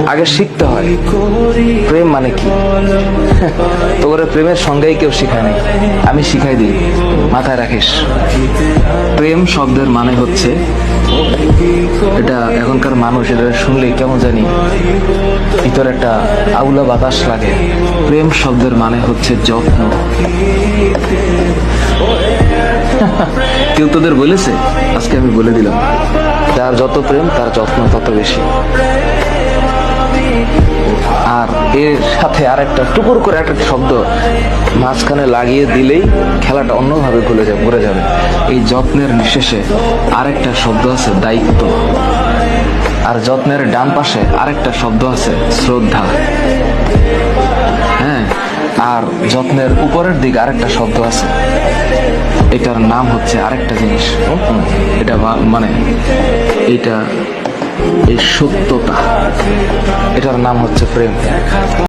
আগে শিখতে হয় প্রেম মানে কি। তোর প্রেমের সঙ্গেই কেউ শিখায় নাই, আমি শিখাই দিই, মাথায় রাখিস। প্রেম শব্দের মানে হচ্ছে, এটা এখনকার মানুষ এটা শুনলে কেমন জানি ভিতরে একটা আউলা বাতাস লাগে। প্রেম শব্দের মানে হচ্ছে যত্ন। কেউ তোদের বলেছে? আজকে আমি বলে দিলাম, যার যত প্রেম তার যত্ন তত বেশি। আর এর সাথে আর একটা টুকুর করে একটা শব্দ মাঝখানে লাগিয়ে দিলেই খেলাটা অন্যভাবে ঘুরে যাবে। এই যত্নের নিঃশেষে আরেকটা শব্দ আছে দায়িত্ব, আর যত্নের ডান পাশে আরেকটা শব্দ আছে শ্রদ্ধা। হ্যাঁ, আর যত্নের উপরের দিকে আরেকটা শব্দ আছে, এটার নাম হচ্ছে আরেকটা জিনিস। এটা মানে এটা এই সত্যতা, এটার নাম হচ্ছে প্রেম।